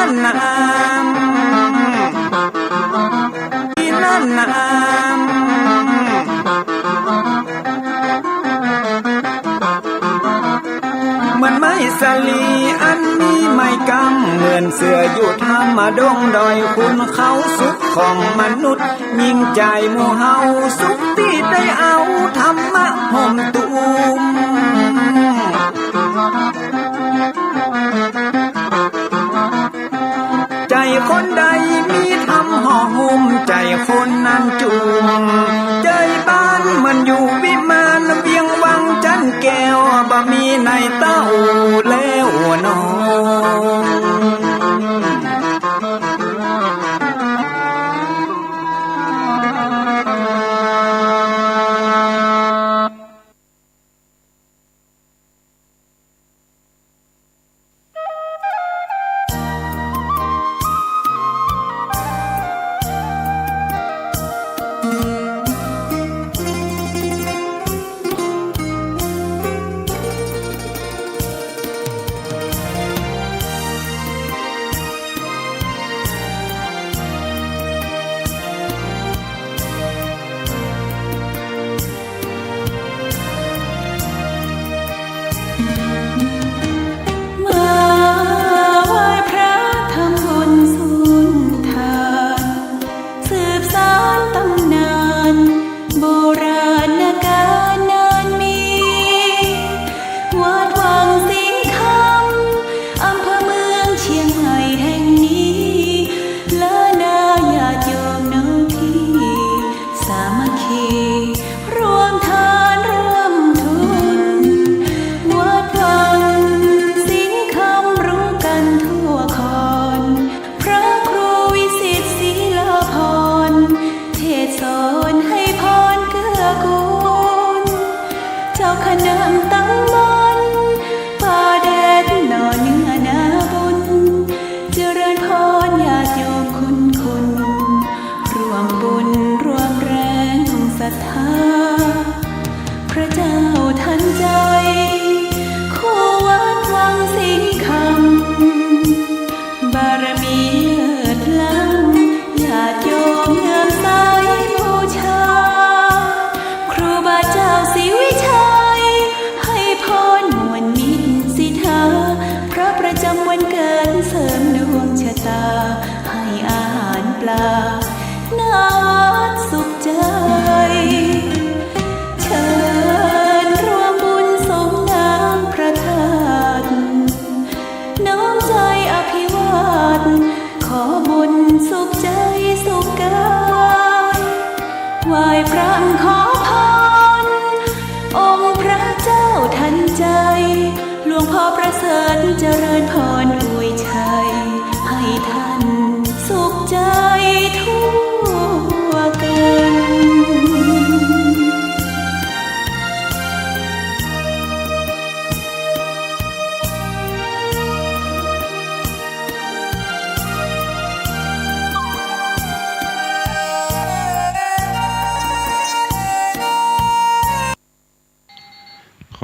นั่นน้ำที่นั่นน้ำเหมือนไม้สลีอันมีไม้กำเหมือนเสืออยู่ทำมาดงดอยคุณเขาสุขของมนุษย์ยิ่งใจหมู่เฮาสุขที่ได้เอาธรรมะห่มตุมใจคนใดมีธรรมห่อหุ้มใจคนนั้นจุมใจบ้านมันอยู่วิมานเวียงวังจันแก้วบ่มีในเต้าแล้วน้อง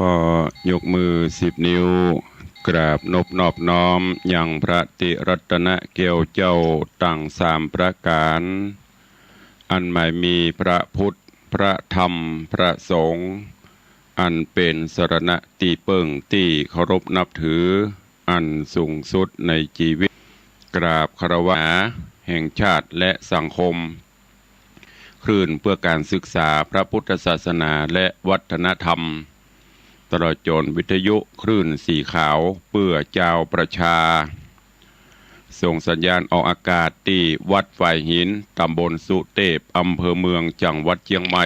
ขอยกมือ10 นิ้วกราบนอบน้อมอย่างพระติรัตนเกลียวเจ้าตั้ง3 ประการอันหมายมีพระพุทธพระธรรมพระสงฆ์อันเป็นสรณะที่เปิ่งที่เคารพนับถืออันสูงสุดในชีวิตกราบคารวะแห่งชาติและสังคมคลื่นเพื่อการศึกษาพระพุทธศาสนาและวัฒนธรรมตลอดจนวิทยุคลื่นสีขาวเพื่อเจ้าประชาส่งสัญญาณออกอากาศที่วัดฝ่ายหินตำบลสุเทพอำเภอเมืองจังหวัดเชียงใหม่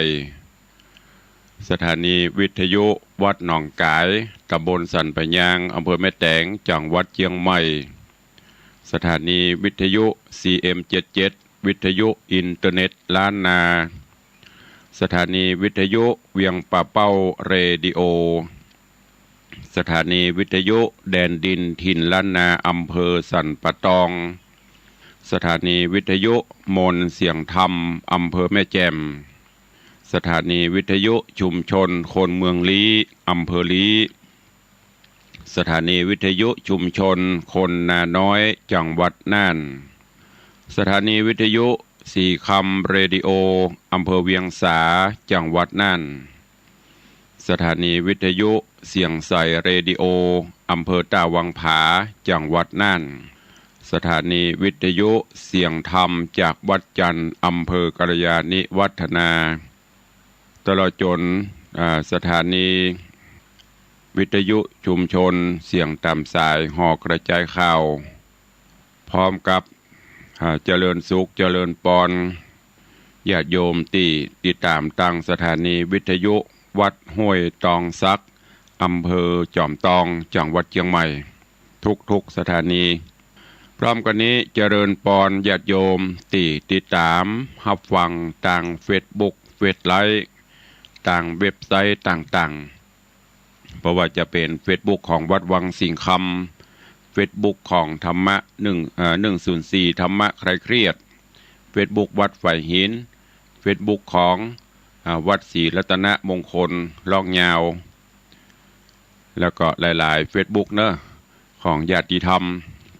สถานีวิทยุวัดหนองกายตำบลสันปะยางอำเภอแม่แตงจังหวัดเชียงใหม่สถานีวิทยุ CM77 วิทยุอินเทอร์เน็ตล้านนาสถานีวิทยุเวียงป่าเป้าเรดิโอสถานีวิทยุแดนดินถิ่นล้านนาอำเภอสันปะตองสถานีวิทยุมนเสียงธรรมอำเภอแม่แจ่มสถานีวิทยุชุมชนคนเมืองลี้อำเภอลี้ สถานีวิทยุชุมชนคนนาน้อยจังหวัดน่านสถานีวิทยุสีคำเรดิโออำเภอเวียงสาจังหวัดน่านสถานีวิทยุเสียงใสเรดิโออำเภอตาวังผาจังหวัดน่านสถานีวิทยุเสียงธรรมจากวัดจันทร์อำเภอกัลยาณิวัฒนาตลอดจนสถานีวิทยุชุมชนเสียงตามสายหอกระจายข่าวพร้อมกับเจริญสุขเจริญปอนญาติโยมที่ติดตามตั้งสถานีวิทยุวัดห้วยตองซักอำเภอจอมตองจังหวัดเชียงใหม่ทุกสถานีพร้อมกันนี้เจริญปอนญาติโยมที่ติดตามรับฟังต่างเฟซบุ๊กเฟซไลฟ์ต่างเว็บไซต์ต่างๆเพราะว่าจะเป็นเฟซบุ๊กของวัดวังสิงคำเฟซบุ๊กของธรรมะ104ธรรมะใครเครียดเฟซบุ๊กวัดไฟหินเฟซบุ๊กของวัดศรีรัตนมงคลลอกยาวแล้วก็หลายๆเฟซบุ๊กเนอะของญาติธรรม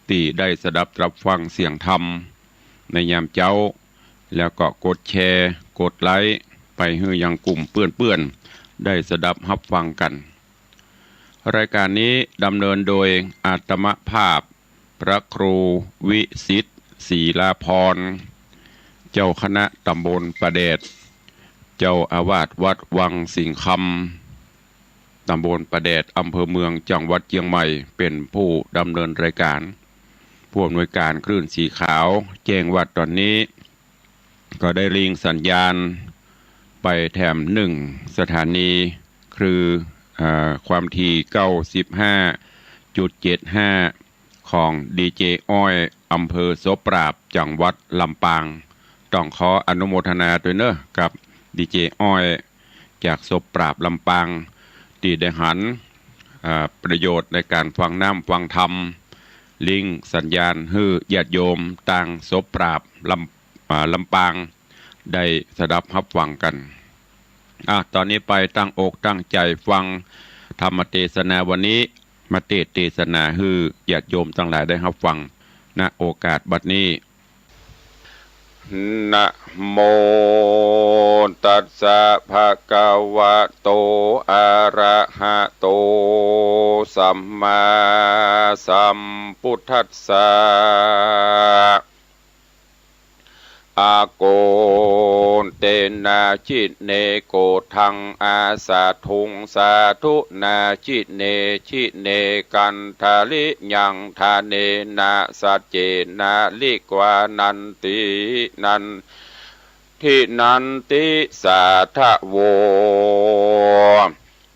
ที่ได้สดับรับฟังเสียงธรรมในยามเจ้าแล้วก็กดแชร์กดไลค์ไปให้ยังกลุ่มเพื่อนๆได้สดับรับฟังกันรายการนี้ดำเนินโดยอาตมภาพพระครูวิสิทธิ์ศรีลาภรณ์เจ้าคณะตำบลประเดชเจ้าอาวาสวัดวังสิงคำตำบลประเดชอำเภอเมืองจังหวัดเชียงใหม่เป็นผู้ดำเนินรายการผู้อำนวยการคลื่นสีขาวแจ้งว่าตอนนี้ก็ได้ลิงสัญญาณไปแถม1สถานีคือความถี่95.75ของดีเจอ้อยอำเภอโสปราบจังหวัดลำปางต้องขออนุโมทนาด้วยเนอะกับดีเจอ้อยจากโสปราบลำปางที่ได้หันประโยชน์ในการฟังน้ำฟังธรรมลิงสัญญาณให้ญาติโยมต่างโสปราบลำปางได้สดับรับฟังกันตอนนี้ไปตั้งอกตั้งใจฟังธรรมเทศนาวันนี้มาเทศนาให้ญาติโยมทั้งหลายได้รับฟังณโอกาสบัดนี้นะโมตัสสะภะคะวะโตอะระหะโตสัมมาสัมพุทธัสสะอาโกนเตนาชิเนโกทังอาสาทุงสาธุนาชิเนชิเนกันทาลิยังทาเนนาสัจเจนาลิกวานันตินันทินันติสาทะโว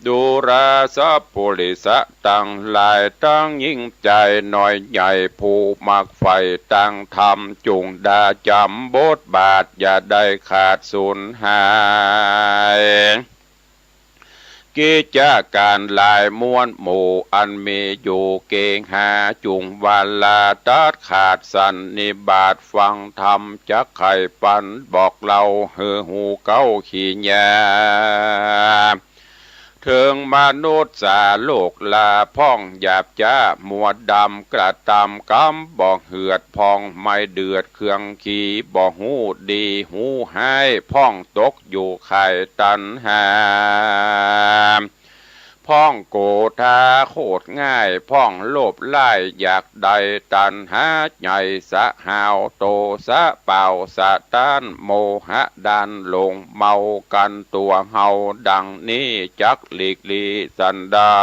ดูราสัพปุริสะตั้งหลายตั้งยิ่งใจหน่อยใหญ่ผู้มักไฟตั้งธรรมจุงดาจำบทบาทอย่าได้ขาดสูญหายกิจการหลายม้วนหมู่อันมีอยู่เก่งหาจุงวันลาตัดขาดสันนิบาตฟังธรรมจักไข่ปันบอกเราเฮือหูเก้าขี้ยาถึงมนุษย์สาโลกลาพ่องหยาบจ้ามัวดำกระตำกำบอกเหือดพองไม่เดือดเครื่องขี่บอกหูดีหูให้พ่องตกอยู่ไข่ตันหาพ่องโกธาโคตรง่ายพ่องโลภไล่อยากใดตันหาใหญ่สะหาวโตสะเป่าสะต้านโมหะดันลงเมากันตัวเฮาดังนี้จักหลีกลีสันได้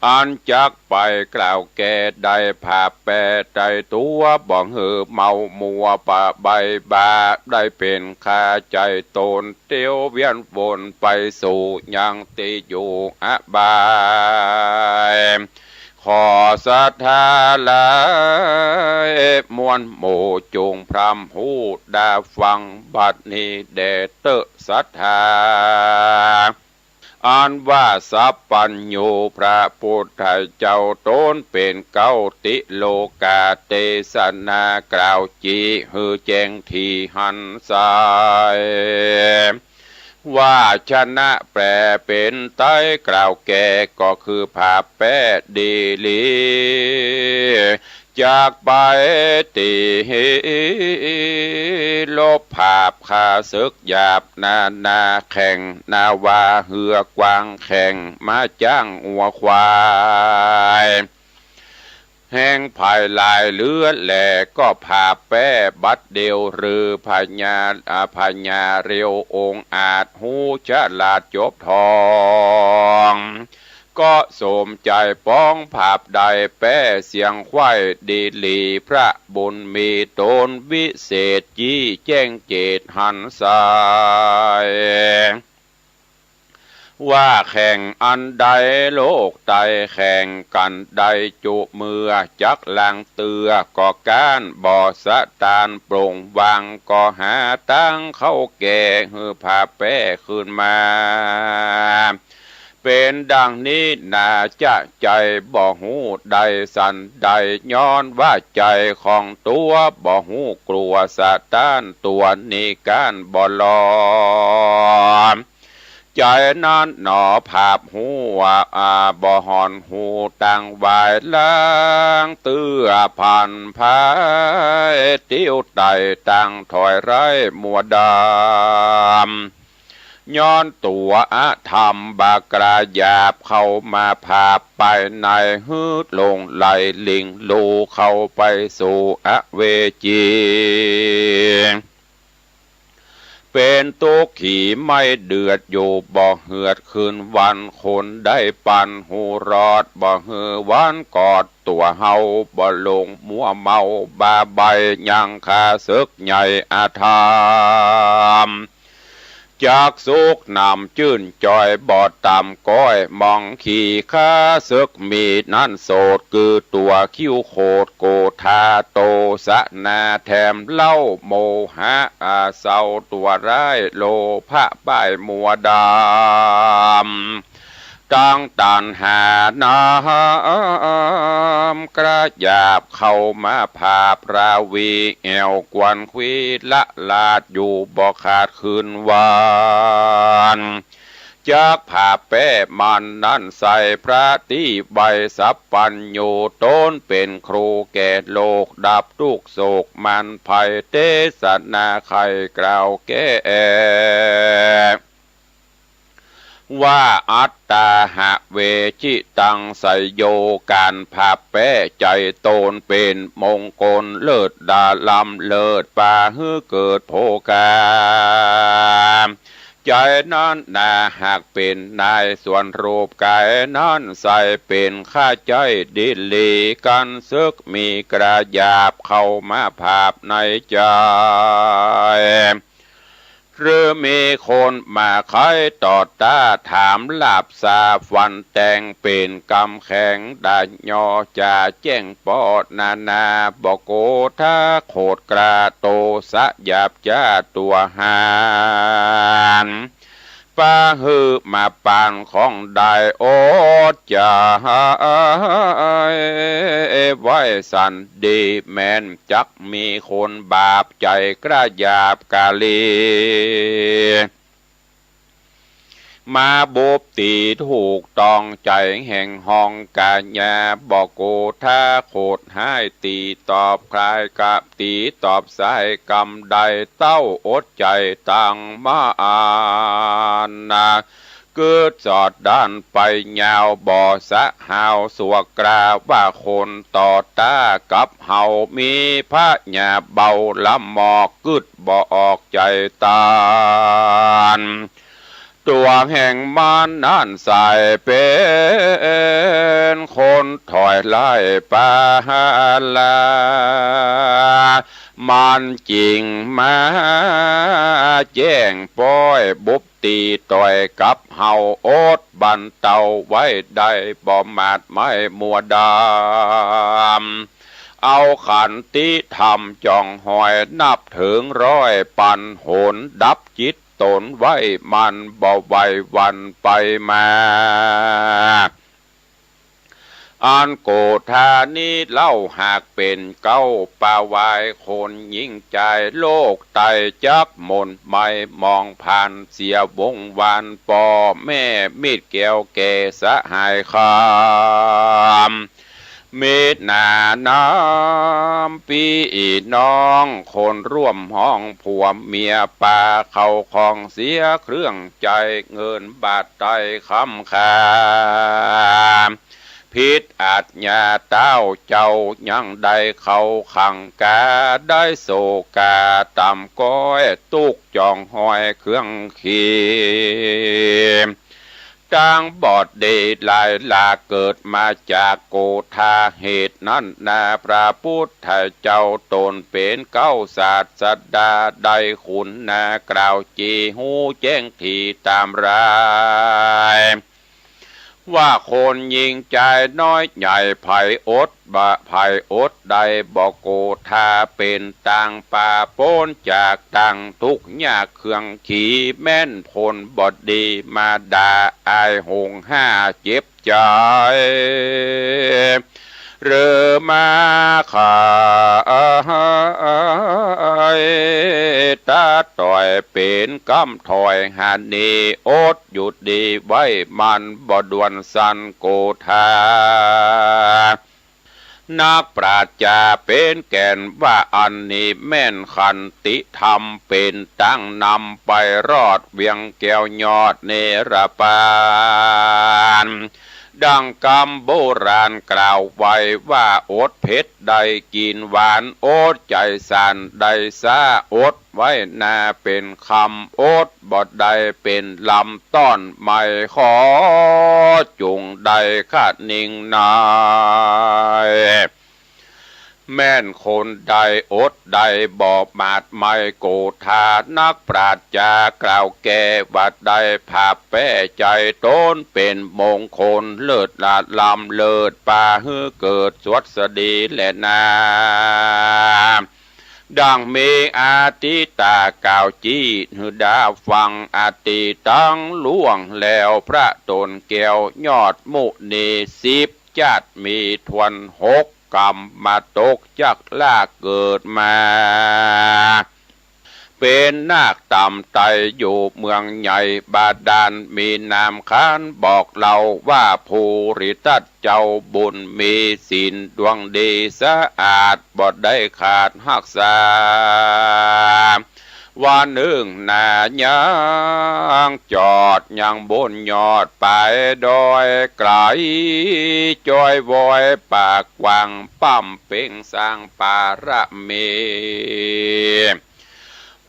อันจักไปกล่าวแก่ได้ผาแปรใจตัวบ่เหือเมามัวปะใบบาได้เป็นคาใจตนเตียวเวียนวนไปสู่ยังติอยู่อบายขอศรัทธาลายมวลโมจงพรำหูดาฟังบัดนี้เดเตศรัทธาอันว่าสัพพัญญูพระพุทธเจ้าตนเป็นเก้าติโลกาเทศนากล่าวจีฮือแจ้งที่หันสาย ว่าชนะแปลเป็นไต้กล่าวแก่ก็คือภาพแปะดีลีจากไปตีลบภาพขาศึกหยาบนาแข่งนาวาเหือกวางแข่งมาจ้างอัวควายแห้งภายลายเลือดแหล่ก็ผ่าแป้บัดเดียวหรือพญาเร็วองค์อาจหูฉลาดจบทองก็สมใจป้องภาพใดแป้เสียงไข้ดีลีพระบุญมีตนวิเศษจี้แจ้งเจตหันสายว่าแข่งอันใดโลกใดแข่งกันใดจุมือจักลังเตือก็การบ่อสะตานโปร่งวางก็หาตั้งเข้าแก่หือพาแป้ขึ้นมาเป็นดังนี้น่าจะใจบ่หูใดสันใดย้อนว่าใจของตัวบ่หูกลัวสะตานตัวนี้การบ่ลอมใจนั้นหนอภาพหัวบ่หอนหูตั้งวายล้างเตื้อผ่านพายติ้วไตตั้งถอยไรมัวดำย้อนตัวธรรมบากราหยาบเข้ามาภาพไปในฮืดลงไหลลิงลูเข้าไปสู่อเวจีเป็นตุกขี่ไม่เดือดอยู่บ่เหือดคืนวันคนได้ปันหูรอดบ่เหือวันกอดตัวเฮาบ่ลงมัวเมาบาใบยังคาศึกใหญ่อาธามจากสุกนำจื่นจอยบอดตำก้อยมองขี่ข้าศึกมีนั่นโสดคือตัวคิ้วโคดโกธาโตสะนาแถมเล่าโมหะเศร้าตัวร้ายโลภะป้ายมัวดำตั้งตันหาน้ำกระยาบเข้ามาภาพราวีแอวกวนควีละลาดอยู่บ่ขาดคืนวานจากผ่าแป้มันนั้นใส่พระที่ใบสับปัญโยต้นเป็นครูแก่โลกดับทุกโศกมันภัยเทศนาไขกล่าวแก่ว่าอัตตาหะเวชิตังไสโยการภาพแป้ใจโตนเป็นมงคลเลิศดาลำเลิศป่าฮือเกิดโภกาใจนั้นนาหากเป็นนายส่วนรูปกายนั้นใส่เป็นข้าใจดิลีกันซึกมีกระยาบเข้ามาภาพในใจหรือมีคนมาคอยตอดตาถามลาบสาฟันแต่งเป็นกำแข็งได้ยอจะแจ้งปอดนาบอกโกถ้าโคดกระโตสะหยาบจ้าตัวหานป้าฮือมาปานของได้โอดจะไว้สันดีแม้นจักมีคนบาปใจกระยาบกาลีมาบุบตีถูกตองใจแห่งห้องกาญาบอกโกถ้าโคดให้ตีตอบคลายกับตีตอบสายกำใดเต้าอดใจตั้งมาอานาเกิดจอดด้านไปยาวบ่อสะหาวสวกราว่าคนต่อตากับเฮามีพระญาเบาละหมอกกึดบ่ออกใจตานตัวแห่งมันนั่นใส่เป็นคนถอยไล่ปาลามันจริงมาแจ้งป้อยบุบตีต่อยกับเฮาโอดบันเตาไว้ได้บ่มาดไม่มัวดำเอาขันติธรรมจ่องหอยนับถึงร้อยปันโหนดับจิตตนไว้มันบ่ไหววันไปมา อันโกธานี้เล่าหากเป็นเก้าป่าวายคนยิ่งใจโลกไตจักมนไม่มองผ่านเสียวงวานปอแม่มีดแก้วแก่สหายคามเมตนาน้ำปีน้องคนร่วมห้องผัวเมียป่าเขาของเสียเครื่องใจเงินบาทไตคำคาพิษอาจญาเต้าเจ้ายังได้เขาขังกาได้โศกาตำก้อยตุกจองหอยเครื่องขีจังบอดเดชลายลาเกิดมาจากโกธาเหตุนั้นนาพระพุทธเจ้าตนเป็นเก้าศาสดาได้ขุนนากล่าวจีหูแจ้งทีตามรายว่าคนยิงใจน้อยใหญ่ไผ่อดบะไผ่อดใดบอกโกธาเป็นต่างป่าโป้นจากต่างทุกยากเครื่องขี่แม่นผลบดดีมาด่าอายหงห้าเจ็บใจเรือมาขาตาต่อยเป็นกำถอยหานีอดหยุดดีไว้มันบ่ดวนสันโกธานักปราชญาเป็นแก่นว่าอันนี้แม่นขันติธรรมเป็นตั้งนำไปรอดเวียงแก้วยอดเนรปานดังกำโบราณกล่าวไว้ว่าอดเผ็ดได้กินหวานอดใจสันได้ซาอดไว้นาเป็นคำอดบดได้เป็นลำต้อนไม่ขอจุงได้ขาดนิ่งนายแม่นคนใดอดใดบอบมาดไม่โกธานักปราชญากล่าวแก่วัดใดภาพแป้ใจต้นเป็นมงคลเลิศลาดลำเลิศป่าฮือเกิดสวดสดีและนาดังมีอาติตากล่าวจีหือดาฟังอาติตั้งล่วงแล้วพระตนแก้วยอดมุนี10จัดมีทวน6กรรมมาตกจากลากเกิดมาเป็นนาคต่ำไตอยู่เมืองใหญ่บาดาลมีนามค้านบอกเราว่าภูริทัตเจ้าบุญมีศีลดวงดีสะอาดบ่ได้ขาดหักษาวันหนึ่งนายังจอดยังบนยอดไปดอยไกลจอยวอยปากกว้างปั้มเป่งสร้างปาระเม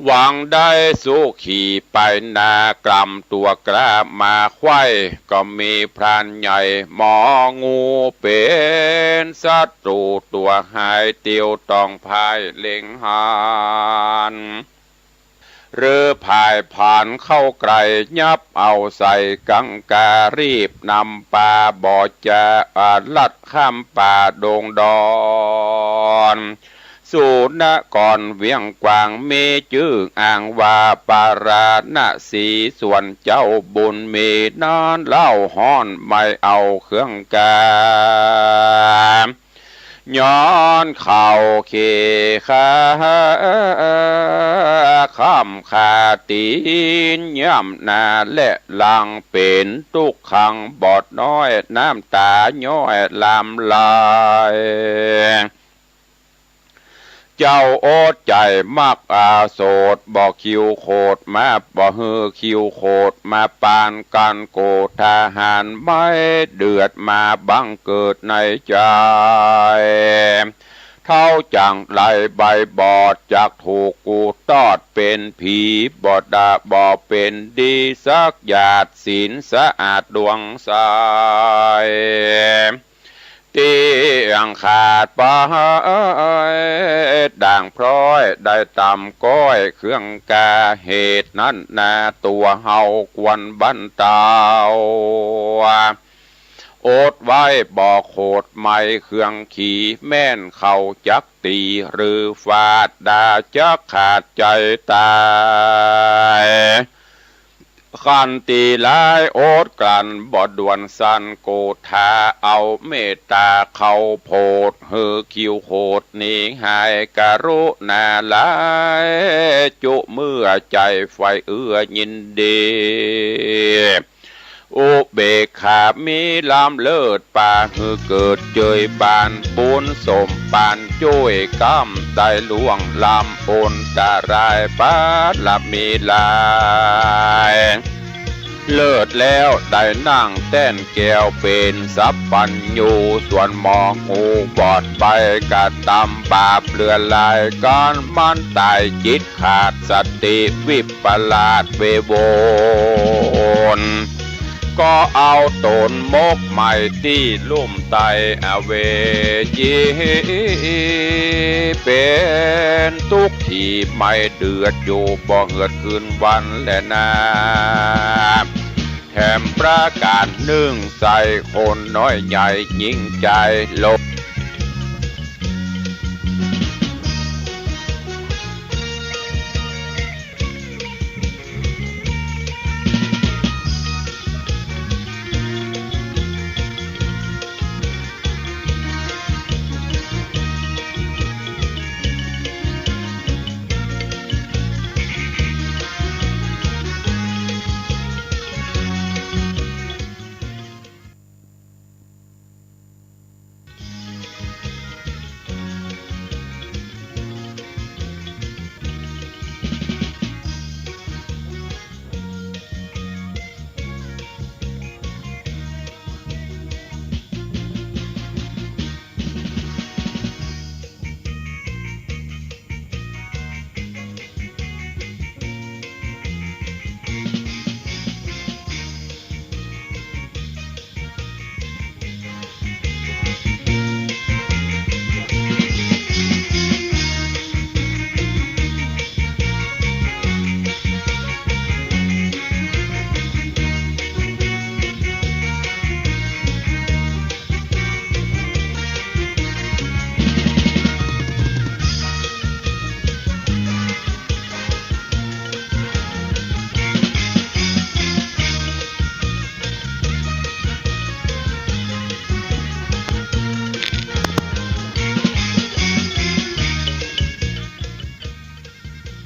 หวังได้สู้ขี่ไปนากลำตัวกล้ามาไขว้ก็มีพรานใหญ่หมองูเป็นศัตรูตัวหายเตียวต้องพายเล็งหานเรือพายผ่านเข้าไกลยับเอาใส่กังการีบนำปลาบ่อจะลัดข้ามป่าดงดอนสู่นกรเวียงกวางมีจื่ออ่างว่าปาราณสีส่วนเจ้าบุญมีนอนเล่าห้อนไม่เอาเครื่องกาย้อนเข่าเขขาข้ามขาตีนย่ำนาและลังเป็นทุกขังบอดน้อยน้ำตาย้อยลำลายเจ้าโอดใจมักอาโสดบอกคิวโคดมาบ่ฮือคิวโคดมาปานกันโกทหารไม่เดือดมาบังเกิดในใจเท่าจังไหลใบบอดจากถูกกูตอดเป็นผีบอดดาบอเป็นดีสักหยาดศีลสะอาดดวงใสเตียงขาดไปด่างพร้อยได้ตำก้อยเครื่องกาเหตุนั้นนาตัวเฮากวนบันเตาโอดไว้บอกโคดไม่เครื่องขี่แม่นเขาจักตีหรือฟาดดาจักขาดใจตาย ขันตีลายโอดกันบอดด่วนสันโกธาเอาเมตตาเขาโพดเฮอคิวโคดหนีหายกะรุณาลายจุเมื่อใจไฟเอื้อยินดีอุเบกขามีลำเลิศป่าหือเกิดเจยบานปูนสมปานจุ้ยกำได้ล่วงลำปนตารายปาลับมีลายเลิศแล้วได้นั่งแต้นแก้วเป็นสัพพัญญูส่วนมองหูบอดไปกะตำบาปเลือลายการมันตายจิตขาดสติวิปลาสเวโวนก็เอาตนมกใหม่ที่ลุ่มไตอเวจีเป็นทุกที่ไม่เดือดอยู่บ่เหือดคืนวันและนาแถมประการหนึ่งใส่คนน้อยใหญ่ยิ่งใจลบ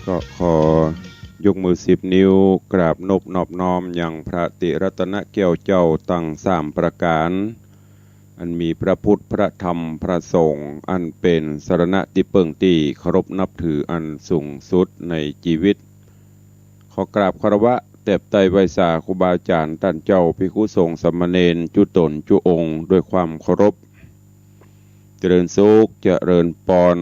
ก็ขอยกมือ10 นิ้วกราบนอบน้อมอย่างพระติรัตนแก้วเจ้าตั้ง3 ประการอันมีพระพุทธพระธรรมพระสงฆ์อันเป็นสรณะที่เปิ่งตีเคารพนับถืออันสูงสุดในชีวิตขอกราบคารวะแตบไตรไวสาครูบาอาจารย์ท่านเจ้าภิกขุสงฆ์สามเณรจุตนจุองค์ด้วยความเคารพเจริญสุขเจริญปอน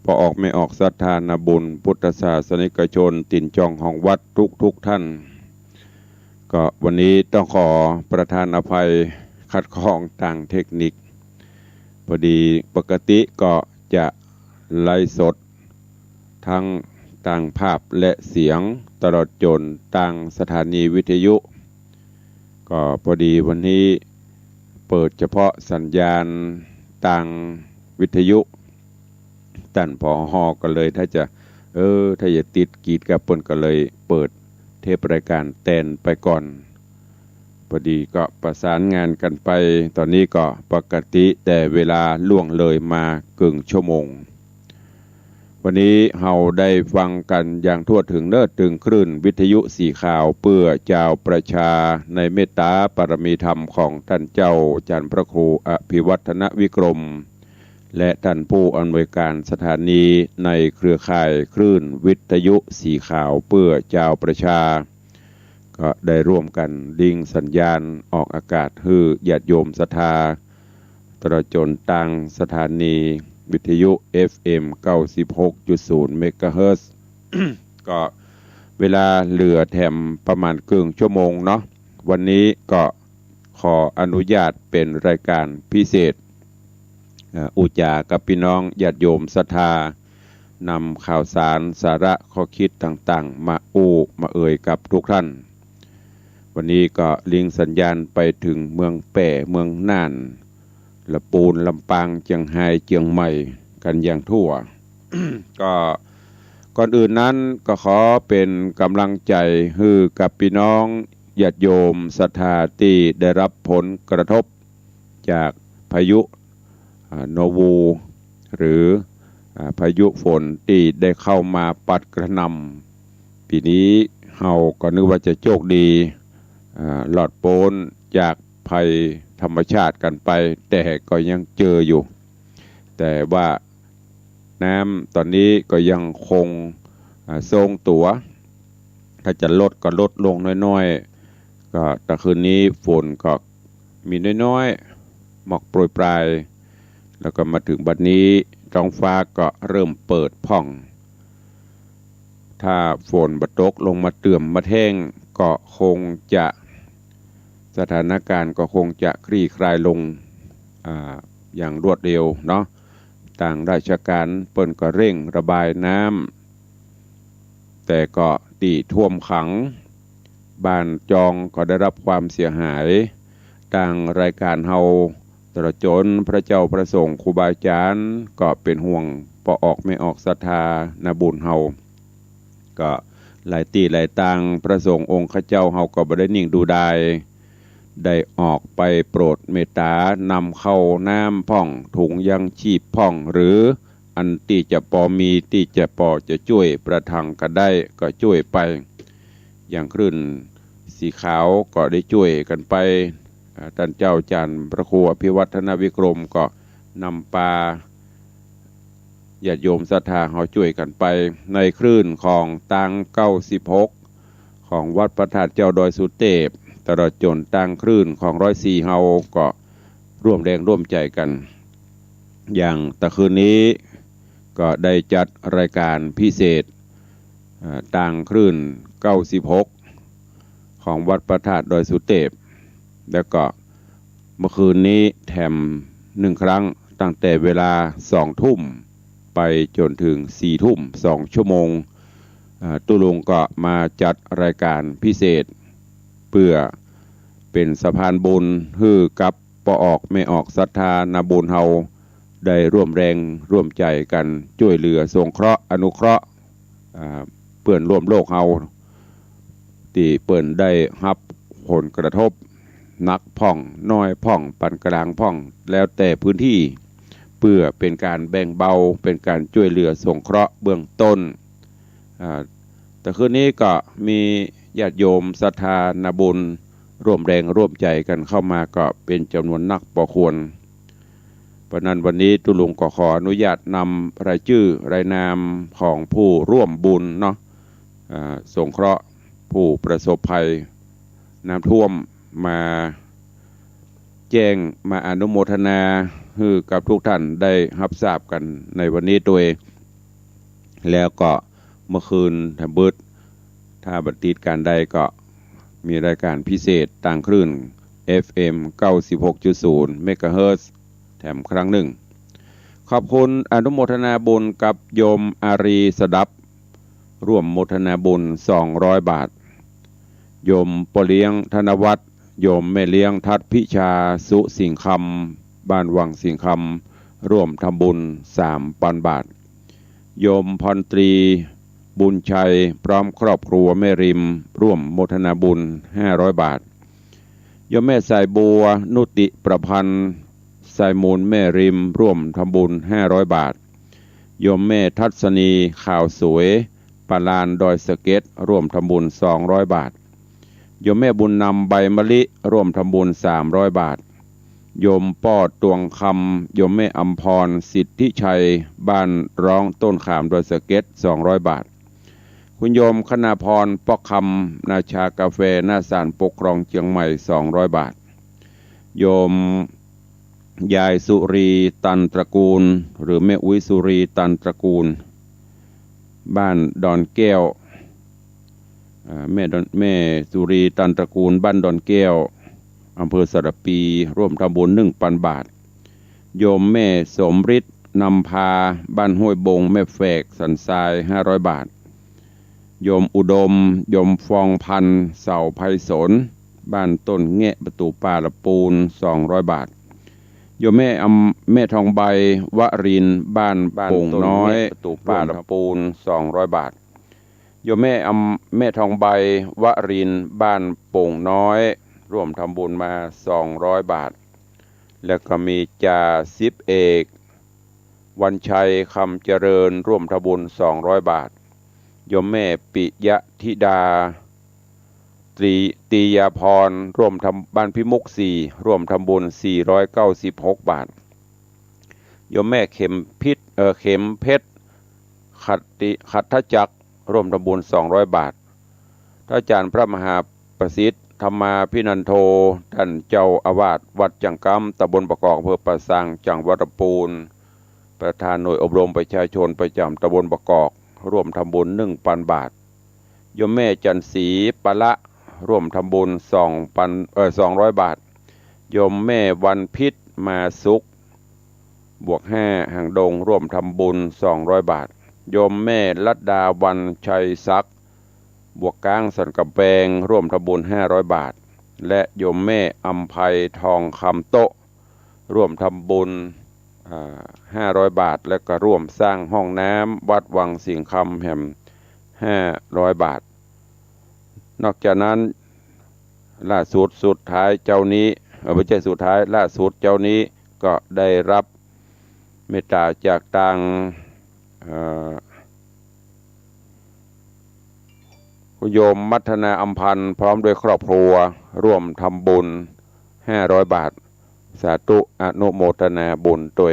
พอออกไม่ออกศรัทธานาบุญพุทธศาสนิกชนตินจองของวัดทุกท่านก็วันนี้ต้องขอประทานอภัยขัดข้องต่างเทคนิคพอดีปกติก็จะไลฟ์สดทั้งต่างภาพและเสียงตลอดจนต่างสถานีวิทยุก็พอดีวันนี้เปิดเฉพาะสัญญาณต่างวิทยุท่านผอ.ก็เลยถ้าจะติดกีดกับเปิ้นก็เลยเปิดเทปรายการแตนไปก่อนพอดีก็ประสานงานกันไปตอนนี้ก็ปกติแต่เวลาล่วงเลยมาเกินชั่วโมงวันนี้เราได้ฟังกันอย่างทั่วถึงเนิดถึงคลื่นวิทยุสีขาวเพื่อเจ้าประชาในเมตตาปรมีธรรมของท่านเจ้าจันทร์พระครูอภิวัฒนวิกรมและท่านผู้อำนวยการสถานีในเครือข่ายคลื่นวิทยุสีขาวเพื่อเจ้าประชาก็ได้ร่วมกันลิงสัญญาณออกอากาศให้ญาติโยมศรัทธาตลอดจนต่างสถานีวิทยุ FM 96.0 เมกะเฮิรตซ์ ก็เวลาเหลือแถมประมาณครึ่งชั่วโมงเนาะวันนี้ก็ขออนุญาตเป็นรายการพิเศษอุจากับพี่น้องญาติโยมศรัทธานำข่าวสารสาระข้อคิดต่างๆมามาเอ่ยกับทุกท่านวันนี้ก็ลิงสัญญาณไปถึงเมืองแป่เมืองน่านละปูนลำปางเชียงไฮ้เชียงใหม่กันอย่างทั่ว ก็ ก่อนอื่นนั้นก็ขอเป็นกำลังใจให้กับพี่น้องญาติโยมศรัทธาที่ได้รับผลกระทบจากพายุโนวูหรือพายุฝนที่ได้เข้ามาปัดกระหน่ำปีนี้เฮาก็นึกว่าจะโชคดีหลอดพ้นจากภัยธรรมชาติกันไปแต่ก็ยังเจออยู่แต่ว่าน้ำตอนนี้ก็ยังคงทรงตัวถ้าจะลดก็ลดลงน้อยๆก็แต่คืนนี้ฝนก็มีน้อยๆหมอกโปรยปลายแล้วก็มาถึงบัดนี้ท้องฟ้าก็เริ่มเปิดพ่องถ้าฝนบตกลงมาเตื่อมมาแท่งก็คงจะสถานการณ์ก็คงจะคลี่คลายลงอย่างรวดเร็วเนาะต่างราชการเปิ้นก็เร่งระบายน้ำแต่ก็ตีท่วมขังบ้านจองก็ได้รับความเสียหายต่างรายการเฮาตระจนพระเจ้าประสงค์ครูบาอาจารย์ก็เป็นห่วงปออกไม่ออกศรัทธานาบุญเฮาก็หลายตีหลายต่างพระสงฆ์องค์ข้าเจ้าเฮาก็บ่ได้นิ่งดูดายได้ออกไปโปรดเมตตานำเข้าน้ำพ่องถุงยังชีพพ่องหรืออันที่จะพอมีที่จะพอจะช่วยประทังกันได้ก็ช่วยไปอย่างคลื่นสีขาวก็ได้ช่วยกันไปท่านเจ้าจันทร์พระครูอภิวัฒนวิกรมก็นำปลาญาติโยมศรัทธาเขาช่วยกันไปในคลื่นของตัง96ของวัดพระธาตุเจ้าดอยสุเทพตลอดจนตังคลื่นของ104เฮาก็ร่วมแรงร่วมใจกันอย่างตะคืนนี้ก็ได้จัดรายการพิเศษตังคลื่น96ของวัดพระธาตุดอยสุเทพแล้วก็เมื่อคืนนี้แถม1ครั้งตั้งแต่เวลา2 ทุ่มไปจนถึง4 ทุ่ม2 ชั่วโมงตุลุงก็มาจัดรายการพิเศษเพื่อเป็นสะพานบุญให้กับปออกไม่ออกศรัทธานาบุญเฮาได้ร่วมแรงร่วมใจกันช่วยเหลือสงเคราะห์อนุเคราะห์เปื่อนร่วมโลกเฮาที่เปิ่นได้รับผลกระทบนักพ่องน้อยพ่องปานกลางพ่องแล้วแต่พื้นที่เพื่อเป็นการแบ่งเบาเป็นการช่วยเหลือสงเคราะห์เบื้องต้นแต่คืนนี้ก็มีญาติโยมศรัทธานาบุญร่วมแรงร่วมใจกันเข้ามาก็เป็นจำนวนนักพอควรเพราะนั้นวันนี้ตุลุงก็ขออนุญาตนำรายชื่อรายนามของผู้ร่วมบุญเนาะสงเคราะห์ผู้ประสบภัยน้ำท่วมมาแจ้งมาอนุโมทนาให้กับทุกท่านได้รับทราบกันในวันนี้โดยแล้วก็เมื่อคืนถ้าเบิดถ้าบันทิดการใดก็มีรายการพิเศษต่างคลื่น FM 96.0 เมกะเฮิรตซ์แถมครั้งหนึ่งขอบคุณอนุโมทนาบุญกับโยมอารีสดับร่วมโมทนาบุญ200 บาทโยมปเลี้ยงธนวัฒน์โยมแม่เลี้ยงทัดพิชาสุสิงคำบ้านวังสิงคำร่วมทำบุญ3,000 บาทโยมพรตรีบุญชัยพร้อมครอบครัวแม่ริมร่วมโมทนาบุญ500 บาทโยมแม่สายบัวนุติประพันธ์สายมูลแม่ริมร่วมทำบุญ500 บาทโยมแม่ทัศนีข่าวสวยปาลานดอยสะเก็ดร่วมทำบุญ200 บาทโยมแม่บุญนำใบมะลิร่วมทำบุญ300 บาทโยมป้อตวงคำโยมแม่อัมพรสิทธิชัยบ้านร้องต้นขามดอยสะเก็ด200 บาทคุณโยมคณาพรปอกคำนาชากาแฟหน้าศาลปกครองเชียงใหม่200 บาทโยมยายสุรีตันตระกูลหรือแม่อุ้ยสุรีตันตระกูลบ้านดอนแก้วแม่สุรีตันตระกูลบ้านดอนแก้วอำเภอสระปีร่วมทำบุญ1,000 บาทโยมแม่สมฤทธิ์นำพาบ้านห้วยบงแม่แฝกสันทราย500 บาทโยมอุดมโยมฟองพันเสาไพศลบ้านต้นแงะประตูป่าละปูน200 บาทโ โยมแม่ทองใบวรินทร์บ้านโป่งน้อยประตูป่าลำปูน200 บาทโยมแม่ทองใบวรินทร์บ้านโป่งน้อยร่วมทำบุญมา200 บาทแล้วก็มีจ่าสิบเอกวันชัยคำเจริญร่วมทำบุญ200 บาทโยมแม่ปิยะธิดาตียาพรร่วมทำบ้านพิมุก4ร่วมทำบุญ496 บาทโยมแม่เข็มเพชรขัตถจักรร่วมทำบุญ200 บาทท่านอาจารย์พระมหาประสิทธิ์ธรรมาพินันโทท่านเจ้าอาวาสวัดจังกำตำบลประกอบอำเภอปะสังจังหวัดลำพูนประธานหน่วยอบรมประชาชนประจำตำบลประกอบร่วมทำบุญ1,000 บาทโยมแม่จันศรีปะละร่วมทำบุญ200 บาทโยมแม่วันพิษมาสุขบวก5หางดงร่วมทำบุญ200 บาทโยมแม่ลัดดาวันชัยศักดิ์บวกกลางสันกำแพงร่วมทำบุญ500 บาทและโยมแม่อัมภัยทองคำโตะร่วมทำบุญ500 บาทและก็ร่วมสร้างห้องน้ำวัดวังสิงคำแห่ม500 บาทนอกจากนั้นล่าสุดท้ายเจ้านี้ไม่ใช่สุดท้ายล่าสุดเจ้านี้ก็ได้รับเมตตาจากทางคุณโยมมัทนาอัมพันธ์พร้อมด้วยครอบครัวร่วมทำบุญ500 บาทสาธุอนุโมทนาบุญตัว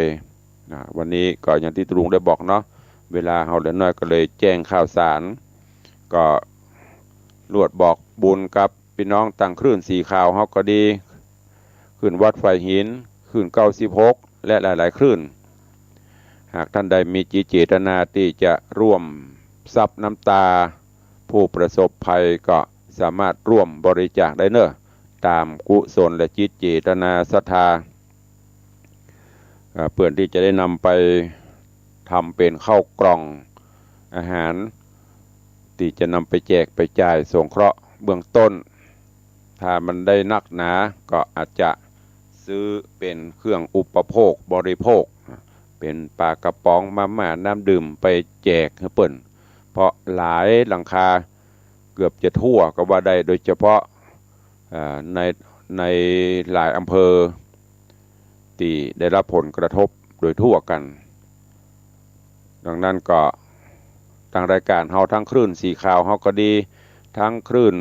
วันนี้ก็อย่างที่ตรุงได้บอกเนาะเวลาเฮาเหลือน้อยก็เลยแจ้งข่าวสารก็รวดบอกบุญกับพี่น้องต่างคลื่นสีข่าวเฮาก็ดีคลื่นวัดไฟหินคลื่น96และหลายๆคลื่นหากท่านใดมีเจตนาที่จะร่วมซับน้ำตาผู้ประสบภัยก็สามารถร่วมบริจาคได้เนอะตามกุศลและจิตเจตนาศรัทธาเพื่อที่จะได้นำไปทำเป็นข้าวกล่องอาหารที่จะนำไปแจกไปจ่ายสงเคราะห์เบื้องต้นถ้ามันได้นักหนาก็อาจจะซื้อเป็นเครื่องอุปโภคบริโภคเป็นปลากระป๋องมาม่าน้ำดื่มไปแจกให้เปิ่นเพราะหลายหลังคาเกือบจะทั่วก็ว่าได้โดยเฉพาะในหลายอำเภอที่ได้รับผลกระทบโดยทั่วกันดังนั้นก็ทางรายการเฮาทั้งคลื่นสีขาวเฮาก็ดีทั้งคลื่น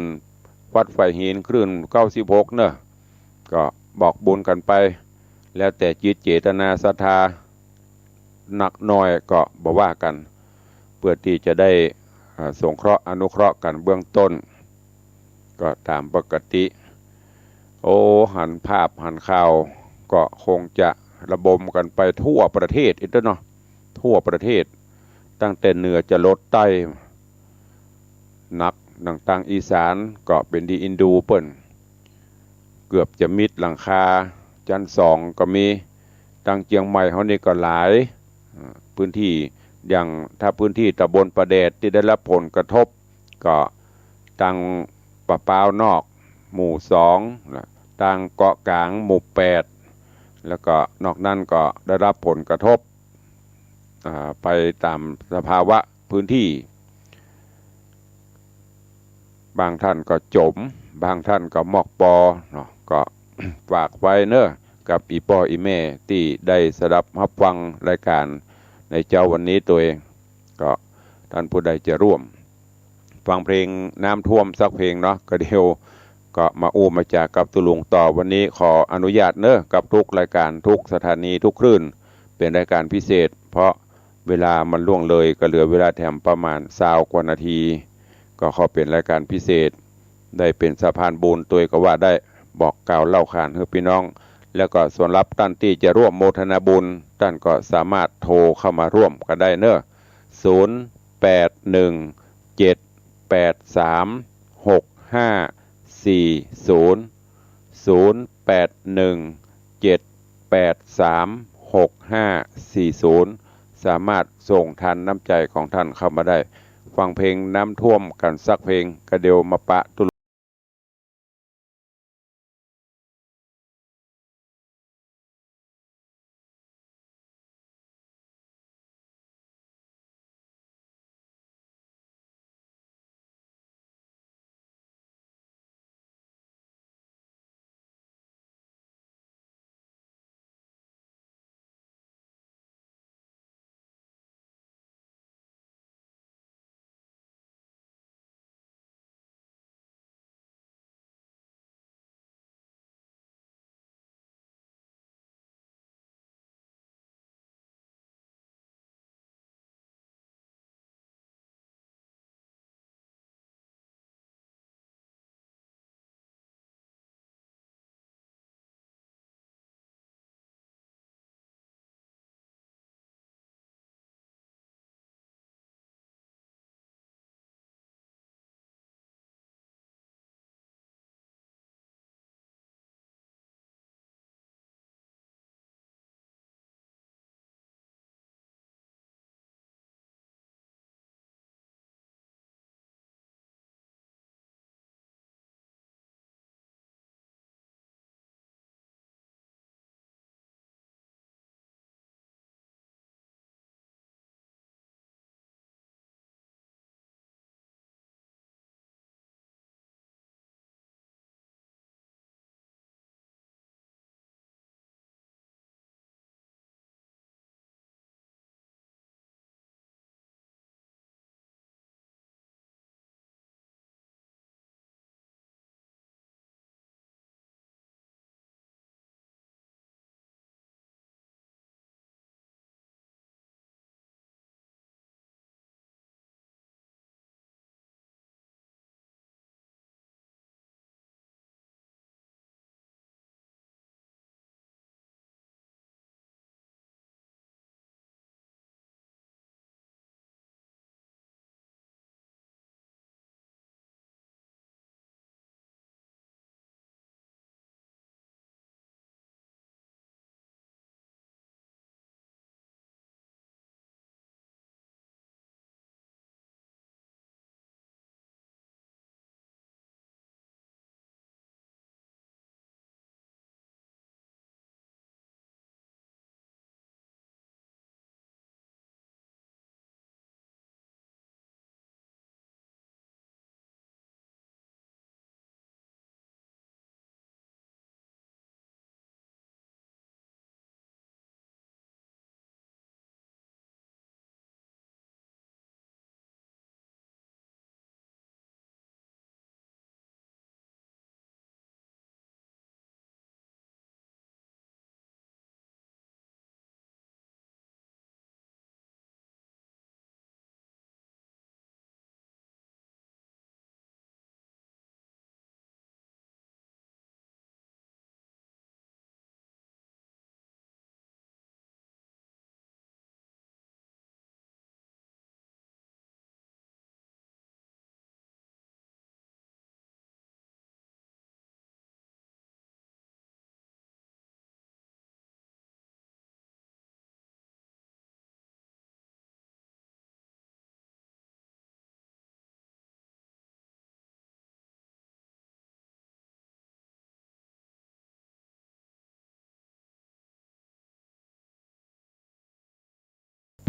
วัดไฟหินคลื่น96เนอะก็บอกบุญกันไปแล้วแต่จิตเจตนาศรัทธาหนักน้อยก็บ่ว่ากันเพื่อที่จะได้สงเคราะห์อนุเคราะห์กันเบื้องต้นก็ตามปกติหันภาพหันข่าวก็คงจะระบมกันไปทั่วประเทศอีกแล้วเนาะทั่วประเทศตั้งแต่เหนือจะลดใต้หนักต่างอีสานก็เป็นดีอินดูเปิ้นเกือบจะมิดหลังคาชั้น2ก็มีตั้งเชียงใหม่เขานี่ก็หลายพื้นที่อย่างถ้าพื้นที่ตำบลประแดดที่ได้รับผลกระทบก็ตั้งปะเปานอกหมู่2ตั้งเกาะกลางหมู่8แล้วก็นอกนั้นก็ได้รับผลกระทบไปตามสภาวะพื้นที่บางท่านก็จมบางท่านก็มอกปอเนาะก็ฝากไว้เนอะกับอีพ่ออีแม่ที่ได้สดับรับฟังรายการในเจ้าวันนี้ตัวเองก็ท่านผู้ใดจะร่วมฟังเพลงน้ำท่วมสักเพลงเนาะก็เดียวก็มามาจากกับตุลุงต่อวันนี้ขออนุญาตเนอะกับทุกรายการทุกสถานีทุกคลื่นเป็นรายการพิเศษเพราะเวลามันล่วงเลยก็เหลือเวลาแถมประมาณ20 กว่านาทีก็ขอเป็นรายการพิเศษได้เป็นสะพานบุญตัวก็ว่าได้บอกกล่าวเล่าขานให้พี่น้องแล้วก็ส่วนรับท่านที่จะร่วมโมทนาบุญท่านก็สามารถโทรเข้ามาร่วมกันได้เนอะ0817836540 สามารถส่งทันน้ำใจของท่านเข้ามาได้ฟังเพลงน้ำท่วมกันสักเพลงกระเดียวมาปะตุ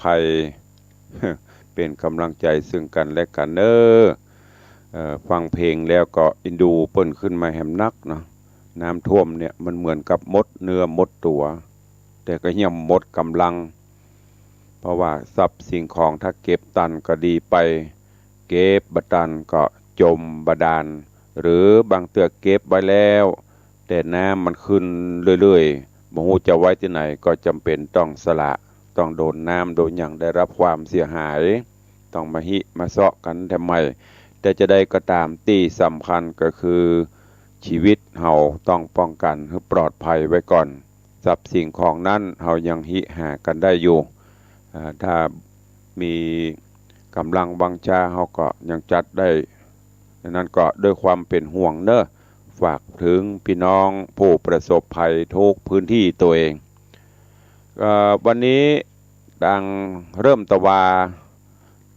ภัย เป็นกำลังใจซึ่งกันและกันฟังเพลงแล้วก็อินดูเปิ้นขึ้นมาแหมนักเนาะน้ำท่วมเนี่ยมันเหมือนกับมดเนื้อมดตัว แต่ก็ยังมดกำลังเพราะว่าทรัพย์สิ่งของถ้าเก็บตันก็ดีไปเก็บบัตันก็จมบาดาลหรือบางเตือเก็บไว้แล้วแต่น้ำมันขึ้นเรื่อยๆบ่ฮู้จะไว้ที่ไหนก็จำเป็นต้องสละต้องโดนน้ำโดนอย่างได้รับความเสียหายต้องมามาเซาะกันทำไมแต่จะได้ก็ตามที่สำคัญก็คือชีวิตเฮาต้องป้องกันให้ปลอดภัยไว้ก่อนทรัพย์สิ่งของนั้นเฮายังหากันได้อยู่ถ้ามีกำลังบังชาเฮาก็ยังจัดได้ดังนั้นก็ด้วยความเป็นห่วงฝากถึงพี่น้องผู้ประสบภัยทุกพื้นที่ตัวเองวันนี้ดังเริ่มตะวา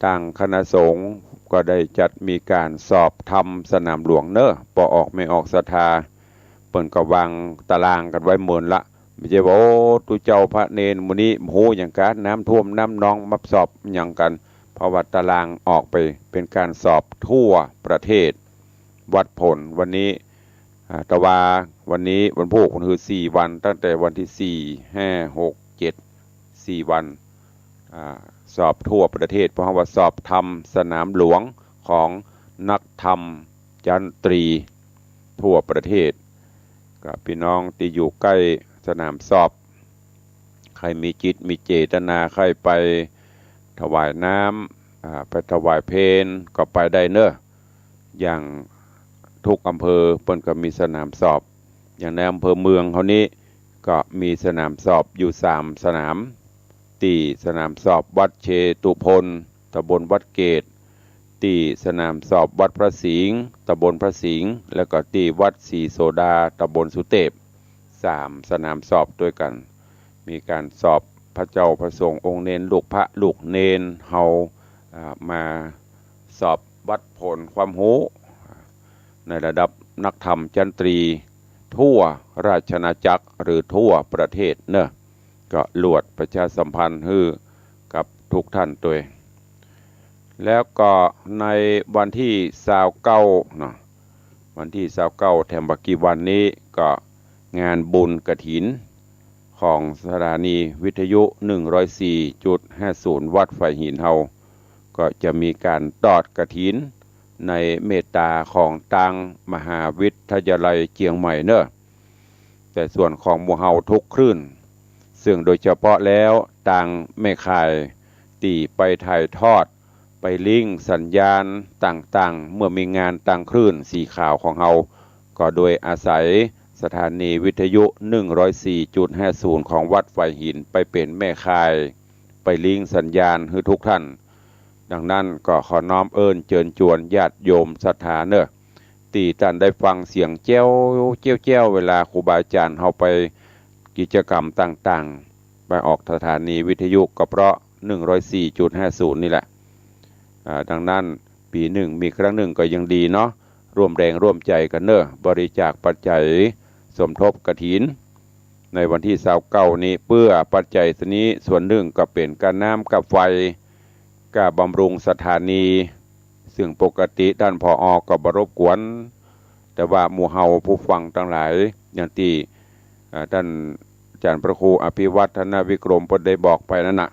ทางคณะสงฆ์ก็ได้จัดมีการสอบธรรมสนามหลวงปออกไม่ออกศรัทธาเปิ่นก็วางตารางกันไว้หมื่นละไม่ใช่ว่าโอ้ตุเจ้าพระเนรมื้อนี้โหอย่างกันน้ำท่วมน้ำนองมาสอบอย่างกันเพราะว่าตารางออกไปเป็นการสอบทั่วประเทศวัดผลวันนี้ตะวาวันนี้วันพุธวันคือ4วันตั้งแต่วันที่4 5 6 7 4วันสอบทั่วประเทศเพราะว่าสอบธรรมสนามหลวงของนักธรรมจันตรีทั่วประเทศกับพี่น้องที่อยู่ใกล้สนามสอบใครมีจิตมีเจตนาใครไปถวายน้ำไปถวายเพลก็ไปได้อย่างทุกอำเภอเปิ้นก็มีสนามสอบอย่างในอำเภอเมืองเขานี้ก็มีสนามสอบอยู่3 สนามที่สนามสอบวัดเชตุพนตำบลวัดเกตที่สนามสอบวัดพระสิงห์ตำบลพระสิงห์แล้วก็ที่วัดศรีโสดาตำบลสุเทพ3 สนามสอบด้วยกันมีการสอบพระเจ้าพระสงฆ์องค์เนนลูกพระลูกเนนเฮามาสอบวัดผลความรู้ในระดับนักธรรมจันตรีทั่วราชอาณาจักรหรือทั่วประเทศก็ลวดประชาสัมพันธ์ให้กับทุกท่านตัวแล้วก็ในวันที่29วันที่29แถมบักกี่วันนี้ก็งานบุญกฐินของสถานีวิทยุ 104.50 วัดไฟหินเฮาก็จะมีการทอดกฐินในเมตตาของตังมหาวิทยาลัยเชียงใหม่แต่ส่วนของหมู่เฮาทุกคลื่นซึ่งโดยเฉพาะแล้วตังแม่ข่ายตีไปถ่ายทอดไปลิงก์สัญญาณต่างๆเมื่อมีงานต่างคลื่นสีขาวของเฮาก็โดยอาศัยสถานีวิทยุ 104.50 ของวัดไฟหินไปเป็นแม่ข่ายไปลิงก์สัญญาณให้ทุกท่านดังนั้นก็ขอน้อมเอิ้นเชิญชวนญาติโยมศรัทธาที่ท่านได้ฟังเสียงแจ้วเวลาครูบาอาจารย์เฮาไปกิจกรรมต่างๆไปออกสถานีวิทยุก็เพราะ 104.50 นี่แหละดังนั้นปีหนึ่งมีครั้งหนึ่งก็ยังดีร่วมแรงร่วมใจกันบริจาคปัจจัยสมทบกฐินในวันที่29นี้เพื่อปัจจัยนี้ส่วนหนึ่งก็เป็นการน้ำกับไฟการบำรุงสถานีซึ่งปกติด้านผอ.ก็บ่รบกวนแต่ว่าหมู่เฮาผู้ฟังทั้งหลายอย่างที่ท่านอาจารย์พระครูอภิวัฒนวิกรมเพิ่นได้บอกไปนั่นน่ะ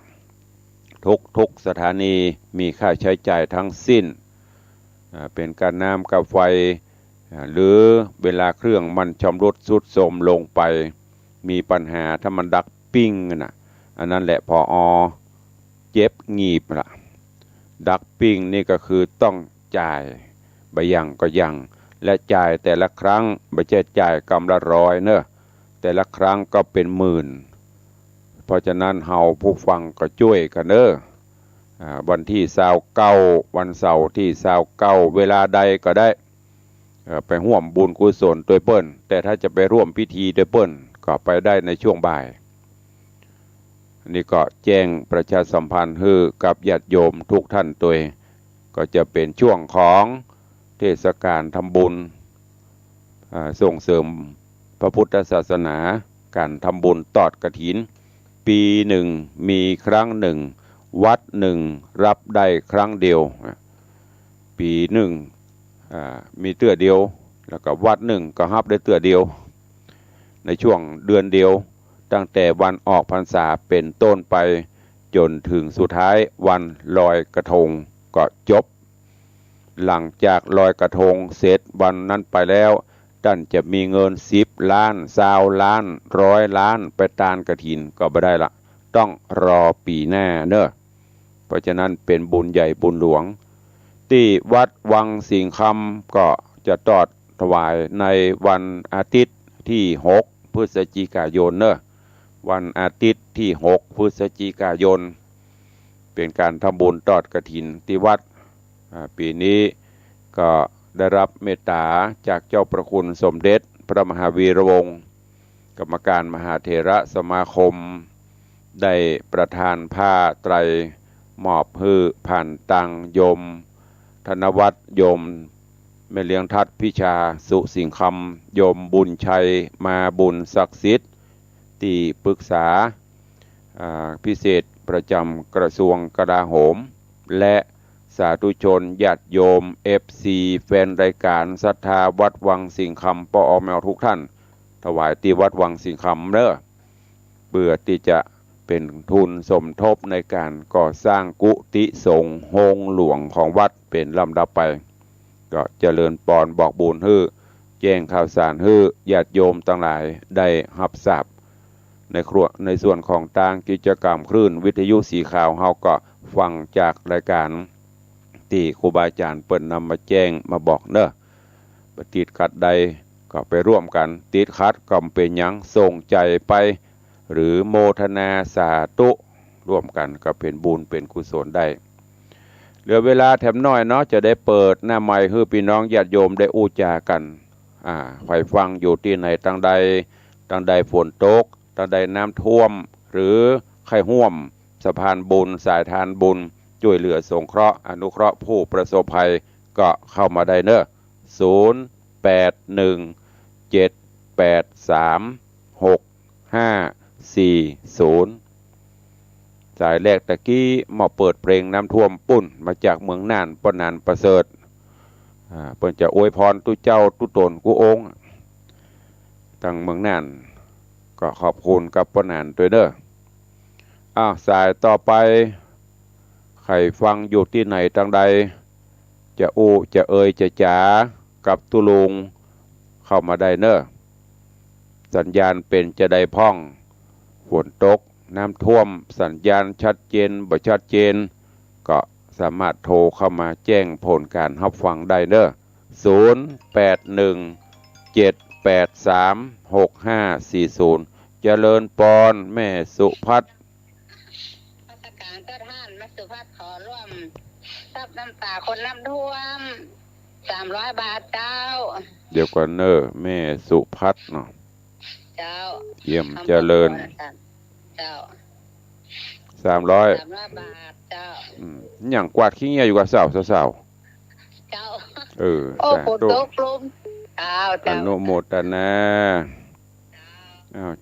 ทุกสถานีมีค่าใช้จ่ายทั้งสิ้นเป็นการน้ำกับไฟหรือเวลาเครื่องมันชำรุดทรุดโทรมลงไปมีปัญหาถ้ามันดักปิ้งอันนั้นแหละผอ.เจ็บงีบล่ะดักปิ้งนี่ก็คือต้องจ่ายใบยังก็ยังและจ่ายแต่ละครั้งไม่ใช่จ่ายกำละ100แต่ละครั้งก็เป็นหมื่นเพราะฉะนั้นเฮาผู้ฟังก็ช่วยกันวันที่29วันเสาร์ที่29เวลาใดก็ได้ไปร่วมบุญกุศลโดยเปิ้นแต่ถ้าจะไปร่วมพิธีโดยเปิ้นก็ไปได้ในช่วงบ่ายนี่ก็แจ้งประชาสัมพันธ์ให้กับญาติโยมทุกท่านตัวก็จะเป็นช่วงของเทศกาลทำบุญส่งเสริมพระพุทธศาสนาการทำบุญทอดกฐินปีหนึ่งมีครั้งหนึ่ง วัดหนึ่งรับได้ครั้งเดียวปีหนึ่งมีเตื้อเดียวแล้วก็วัดหนึ่งก็รับได้เตื้อเดียวในช่วงเดือนเดียวตั้งแต่วันออกพรรษาเป็นต้นไปจนถึงสุดท้ายวันลอยกระทงก็จบหลังจากลอยกระทงเสร็จวันนั้นไปแล้วท่านจะมีเงิน10 ล้าน20 ล้าน100 ล้านไปตานกฐินก็ไม่ได้ละต้องรอปีหน้าเนอะเพราะฉะนั้นเป็นบุญใหญ่บุญหลวงที่วัดวังสิงคำก็จะตอดถวายในวันอาทิตย์ที่6 พฤศจิกายนเนอะวันอาทิตย์ที่6 พฤศจิกายนเป็นการทำบุญตอดกฐินที่วัดปีนี้ก็ได้รับเมตตาจากเจ้าประคุณสมเด็จพระมหาวีระวงศ์กรรมการมหาเถระสมาคมได้ประทานผ้าไตรมอบฮือผ่านตังโยมธนวัฒน์โยมแม่เลี้ยงทัดพิชาสุสิงคำโยมบุญชัยมาบุญศักดิ์สิทธิ์ที่ปรึกษาพิเศษประจำกระทรวงกลาโหมและสาธุชนญาติโยม FC แฟนรายการศรัทธาวัดวังสิงคำปอแมวทุกท่านถวายที่วัดวังสิงคำเด้อเพื่อที่จะเป็นทุนสมทบในการก่อสร้างกุฏิสงฆ์โฮงหลวงของวัดเป็นลำดับไปก็เจริญปอนบอกบุญฮื้อแจ้งข่าวสารฮื้อญาติโยมทั้งหลายได้รับทราบในส่วนของต่างกิจกรรมคลื่นวิทยุสีขาวเฮาก็ฟังจากรายการที่ครูบาอาจารย์เปิ่นนำมาแจ้งมาบอกเนอะติดขัดใดก็ไปร่วมกันติดขัดก็เป็นหยังส่งใจไปหรือโมทนาสาธุร่วมกันก็เป็นบุญเป็นกุศลได้เหลือเวลาแถมน้อยเนาะจะได้เปิดหน้าไมค์ให้พี่น้องญาติโยมได้อู้จากันใครฟังอยู่ที่ไหนตั้งใดฝนตกตั้งใดน้ำท่วมหรือใครห่วมสะพานบุญสายทานบุญช่วยเหลือสงเคราะห์อนุเคราะห์ผู้ประสบภัยก็เข้ามาได้เนอะ0817836540สายแรกตะกี้มาเปิดเพลงน้ำท่วมปุ่นมาจากเมืองน่านปนานประเสริฐเพิ่นจะอวยพรตุเจ้าตุตนกุองค์ตั้งเมืองน่านก็ขอบคุณกับปนานด้วยเด้อสายต่อไปใครฟังอยู่ที่ไหนทางใดจะอู้จะเอ่ยจะจ๋ากับตุลุงเข้ามาได้เนอะสัญญาณเป็นจะได้พ่องฝนตกน้ำท่วมสัญญาณชัดเจนบ่ชัดเจนก็สามารถโทรเข้ามาแจ้งผลการรับฟังได้เนอะ0817836540เจริญปอนแม่สุพัฒน์ราชการเจ้าท่านแม่สุภัทรขอร่วมซับน้ำตาคนน้ำท่วม300 บาทเจ้าเดี๋ยวก่อนเนอะแม่สุพัฒน์เนาะเจ้าเยี่ยมเจริญเจ้า300 บาทเจ้าอย่างกวาดขี้เงียอยู่กับสาวเจ้าโอ้ฝนตกลมเจ้าอนุโมทนา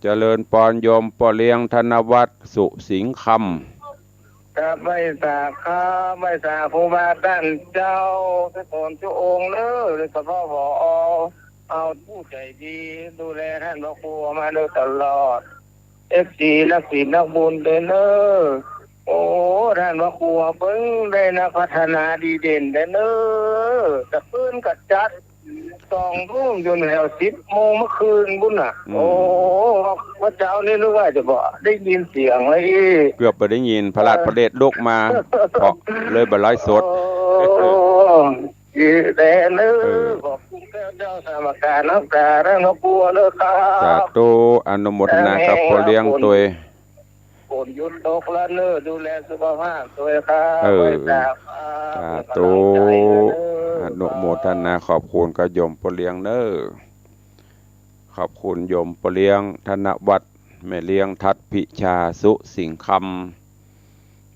เจริญปอนโยมปอเลี้ยงธนวัฒน์สุสิงคำกับไม่สาข้าไม่สาภูบาท่านเจ้าทุกคนทุกองค์เลยเฉพาะพอเอาผู้ใจดีดูแลท่านพระครูมาโดยตลอดFC นักศิลป์นักบุญเด้อเนอโอ้ท่านพระครูเพิ่งได้นักพัฒนาดีเด่นเด้อเนอจะพื้นกัดจัด2 ทุ่มจนแล้ว10 โมงเมื่อคืนบุญน่ะโอ้พระเจ้านี่รู้ว่าจะบอกได้ยินเสียงเลยเกือบไปได้ยินพระราชประเดชลุกมาเพราะเลยบ่ไลฟ์สดแต่เนื้อบอกเจ้าสมการน้ำตาแล้วน้ำปัวเลยครับสาธุอนุโมทนากับพ่อเลี้ยงตัวฝนหยุดตกแล้วเนื้อดูแลสุขภาพตัวครับสาธุอนุโมทนาขอบคุณกับโยมพ่อเลี้ยงเน้อขอบคุณโยมพ่อเลี้ยงธนวัฒน์แม่เลี้ยงทัดพิชาสุสิงคำ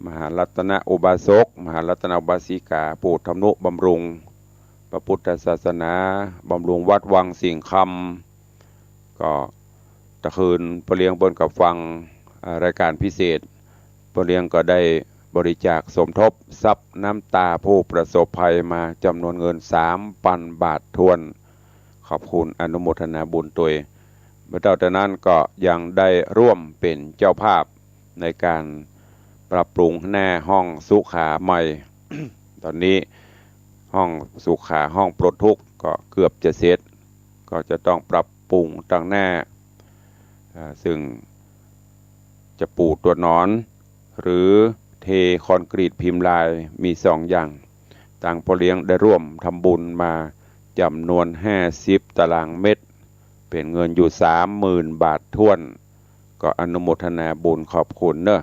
มหารัตนอุบาสกมหารัตนอุบาสิกาผู้ทำนุบำรุงพระพุทธศาสนาบำรุงวัดวังสิงคำก็ตะคืนพ่อเลี้ยงบนกับฟังรายการพิเศษพ่อเลี้ยงก็ได้ บริจาคสมทบทรัพย์น้ำตาผู้ประสบภัยมาจำนวนเงิน 3,000 บาททวนขอบคุณอนุโมทนาบุญตัวเมื่อจากนั้นก็ยังได้ร่วมเป็นเจ้าภาพในการปรับปรุงแน่ห้องสุขาใหม่ ตอนนี้ห้องสุขาห้องปลดทุกข์ก็เกือบจะเสร็จก็จะต้องปรับปรุงตั้งแน่ซึ่งจะปูตัวหนอนหรือเทคอนกรีตพิมพ์ลายมี2 อย่างต่างพ่อเลี้ยงได้ร่วมทำบุญมาจำนวน50 ตารางเมตรเป็นเงินอยู่ 30,000 บาทท้วนก็อนุโมทนาบุญขอบคุณเนอะ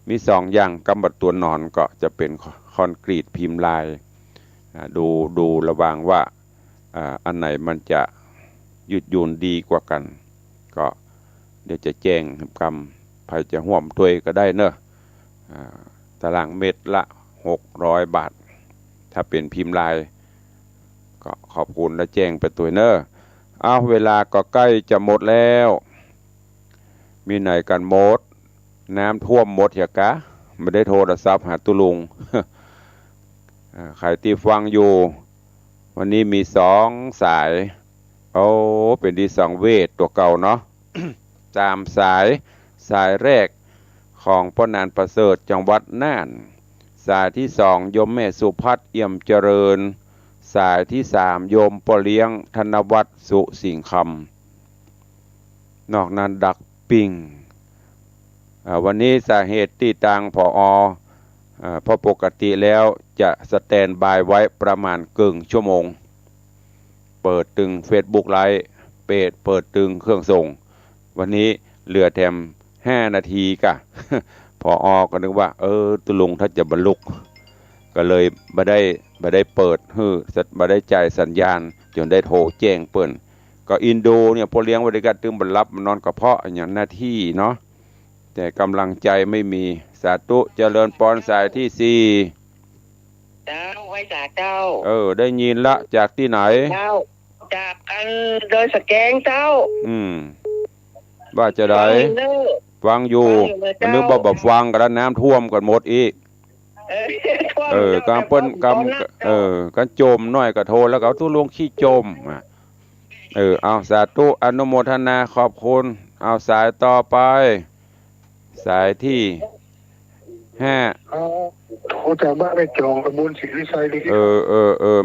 มี2 อย่างกำบัดตัวหนอนก็จะเป็นคอนกรีตพิมพ์ลายดูระวังว่าอันไหนมันจะยืดหยุ่นดีกว่ากันก็เดี๋ยวจะแจ้งกรรมใครจะห่วมตัวก็ได้เนอะตารางเมตรละ600 บาทถ้าเป็นพิมพ์ลายก็ขอบคุณและแจ้งไปตัวเนอะเอาเวลาก็ใกล้จะหมดแล้วมีไหนกันหมดน้ำท่วมหมดอย่ากะไม่ได้โทรศัพท์หาตุลุง ใครที่ฟังอยู่วันนี้มี2 สายเป็นที่สังเวชตัวเก่าเนาะ ตามสายแรกของพ่อนานประเสริฐจังหวัดน่านสายที่2โยมแม่สุพัฒน์เอี่ยมเจริญสายที่3โยมพ่อเลี้ยงธนวัฒน์สุสิงห์คำนอกนั้นดักปิงวันนี้สาเหตุที่ต่างพอเพราะปกติแล้วจะสแตนบายไว้ประมาณครึ่งชั่วโมงเปิดตึง Facebook ไลฟ์เปิดตึงเครื่องส่งวันนี้เหลือแถม5 นาทีกะ พอก็นึกว่าตุลุงถ้าจะบรรลุก็เลยบ่ได้เปิดบ่ได้จ่ายสัญญาณจนได้โทรแจ้งเปิ้นก็อินโดเนี่ยพอเลี้ยงบริการตึงบรรลับนอนกระเพาะอย่างหน้าที่เนาะแต่กำลังใจไม่มีสาธุเจริญพรสายที่4เจ้าไว้จากเจ้าได้ยินละจากที่ไหนเจ้าจากกันโดยสแกงเจ้าว่าจะได้ฟังอยู่มันนึกบ่ฟังกันน้ำท่วมกันหมดอีกการเปิ้นการโจมน้อยก็โทรแล้วก็เอาตู้ลงขี้โจมเอาสาธุอนุโมทนาขอบคุณเอาสายต่อไปสายที่5โทรจากบ้านแม่จองตำบลศรีวิชัย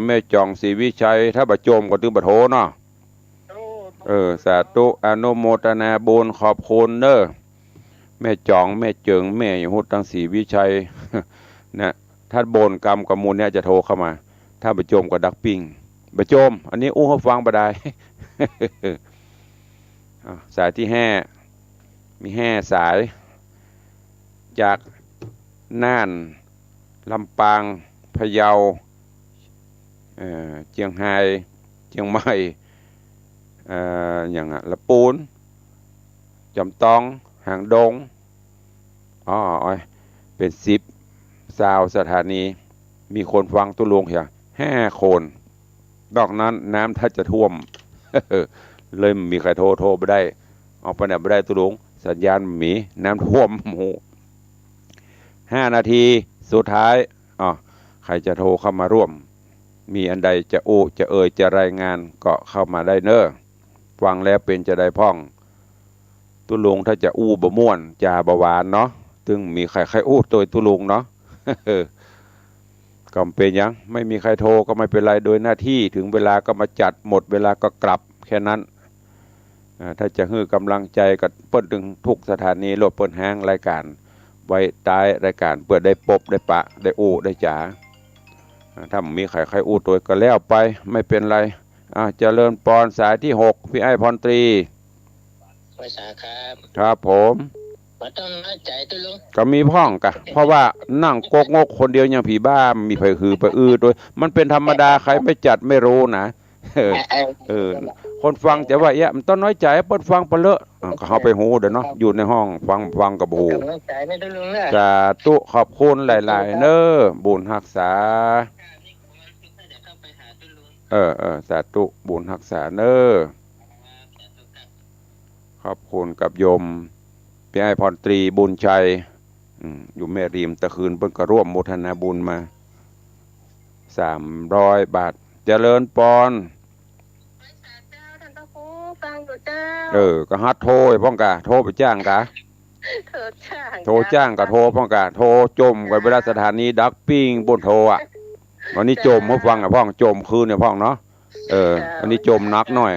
แม่จองศรีวิชัยถ้าบ่โจมก็ตึงบ่โทรเนาะสาธุอนุโมทนาบุญขอบคุณเด้อแม่จองแม่เจิงแม่อยู่ตั้งศรีวิชัย นะถ้าโบนกรรมกับมูลเนี่ยจะโทรเข้ามาถ้าบ่โจมก็ดักปิ้งบ่โจมอันนี้อู้เขาฟังบ่ได้ สายที่5มี5 สายจากน่านลำปางพะเยาเชียงรายเชียงใหม่อย่างละปูนจำตองหางดงเป็น10 สถานีมีคนฟังตุลุงเหี่ย5 คนนอกนั้นน้ำถ้าจะท่วม เลยมีใครโทรไม่ได้ออกไปไหนไม่ได้ตุลุงสัญญาณมีน้ำท่วมหมู่5 นาทีสุดท้ายใครจะโทรเข้ามาร่วมมีอันใดจะจะรายงานก็เข้ามาได้เนอะฟังแล้วเป็นจะได้พ่องตุลุงถ้าจะบ่ม่วนจาบ่หวานเนาะถึงมีใครตัวตุลุงเนาะ ก็เป็นยังไม่มีใครโทรก็ไม่เป็นไรโดยหน้าที่ถึงเวลาก็มาจัดหมดเวลาก็กลับแค่นั้นถ้าจะฮื้อกำลังใจกับเปิ้นถึงทุกสถานีรถเปิ้นห้างรายการไว้ท้ายรายการเปิดได้ปบได้ปะได้ได้จ๋าถ้ามีใครตัวก็แล้วไปไม่เป็นไรเจริญปอนสายที่6พี่ไอ้พรตรีภาษาครับผมบ่ต้องน้อยใจตุลุงก็มีพ่องกะเพราะว่านั่งกกงกคนเดียวยังผีบ้ามีไผคือไปโดยมันเป็นธรรมดาใครไม่จัดไม่รู้นะคนฟังจะว่ามันต้องน้อยใจเปิดฟังไปเลอะก็เข้าไปหูเด้อเนาะอยู่ในห้องฟังกับหูสาธุขอบคุณหลายๆเน้อบุญรักษาสาธุบุญรักษาเน้อขอบคุณกับโยมพี่ไอ้พรตรีบุญชัย อยู่แม่ริมตะคืนเพิ่นก็ร่วมโมทนาบุญมา300 บาทเจริญปอนเจ้าท่านพระครูฟังอยู่เจ้าก็ฮัดโทรไอ้พ่องกะโทรไปจ้างกะโทรจ้างก็โทรพ่องกะโทรจมกันเวลาสถานีดักปิ้งบนโทรอ่ะวันนี้จมมาฟังอ่ะพ่องจมคืนเนี่ยพ่องเนาะวันนี้จมนักหน่อย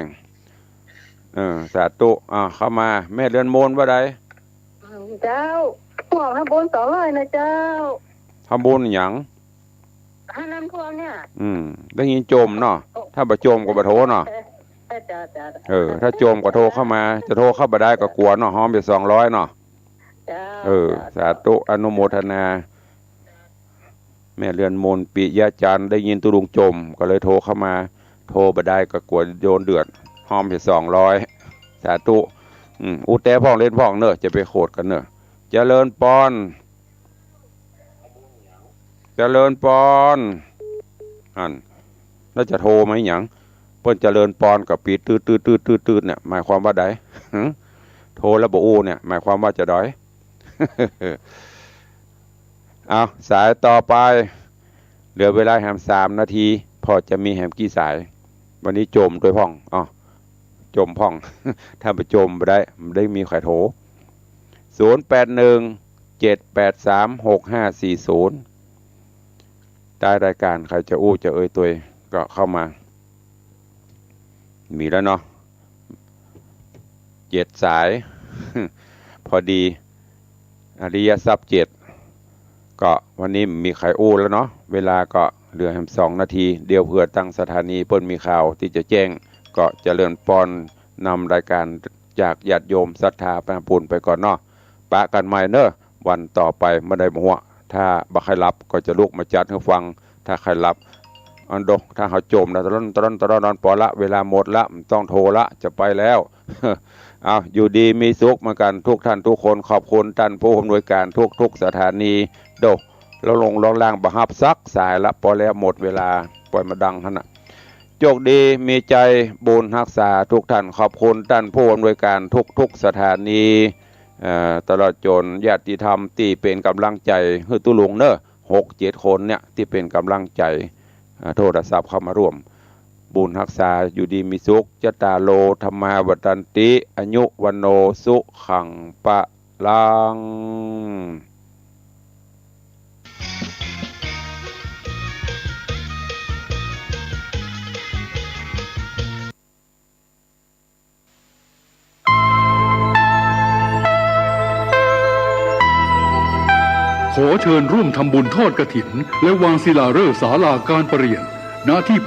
สาธุเข้ามาแม่เรือนโมนว่าใดเจ้าห่วงทำบุญ200นะเจ้าทำบุญหยังถ้าน้ำท่วมเนี่ยได้ยินจมเนาะถ้าบ่จมก็บ่โทรเนาะถ้าจมก็โทรเข้ามาจะโทรเข้าบ่ได้ก็กลัวเนาะหอมไป200เนาะสาธุอนุโมทนาแม่เรือนมนปิยะจันทร์ได้ยินตุลุงจมก็เลยโทรเข้ามาโทรบ่ได้ก็กลัวโยนเดือดหอมไป200สาธุอุแต่พ่องเล่นพ่องเนอะจะไปโคดกันเนอะเจริญปอนเจริญปอนแล้วจะโทรไหมหยังเพิ่นเจริญปอนกับปีตืดเนี่ยหมายความว่าใดโทรแล้วบ่อู้เนี่ยหมายความว่าจะด้อย เอาสายต่อไปเหลือเวลาแหม3 นาทีพอจะมีแหมกี่สายวันนี้จมด้วยพ่องจมพ่อง ถ้าไปจมไปได้มีใครโทร0817836540ใต้รายการใครจะอู้จะเอ่ยตัวก็เข้ามามีแล้วเนาะ7 สาย พอดีอริยทรัพย์7ก็วันนี้มีใครอู้แล้วเนาะเวลาก็เหลือแหม2 นาทีเดียวเพื่อตั้งสถานีเปิ้นมีข่าวที่จะแจ้งก็เจริญปอนนำรายการจากญาติโยมศรัทธาพระปุณไปก่อนเนาะปะกันใหม่เนอะวันต่อไปไม่ได้หัวถ้าบ่ใครรับก็จะลุกมาจัดให้ฟังถ้าใครรับอันดกถ้าเขาจมนะตอนปอละเวลาหมดละต้องโทรละจะไปแล้ว เอาอยู่ดีมีสุขเหมือนกันทุกท่านทุกคนขอบคุณท่านผู้อำนวยการทุกสถานีโดแล้วลงล่างบะฮับซักสายละพอแล้วหมดเวลาปล่อยมาดังขนาดโชคดีมีใจบุญรักษาทุกท่านขอบคุณท่านผู้อำนวยการทุกสถานีตลอดจนญาติธรรมที่เป็นกำลังใจให้ตุลุงเนอะ6-7 คนเนี่ยที่เป็นกำลังใจโทรศัพท์เข้ามาร่วมบุญรักษาอยู่ดีมีสุขจตาโลธรรมาวัตันติอายุวันโนสุขังปะลังขอเชิญร่วมทำบุญทอดกฐินและวางศิลาฤกษ์ศาลาการประเรียนณที่พัก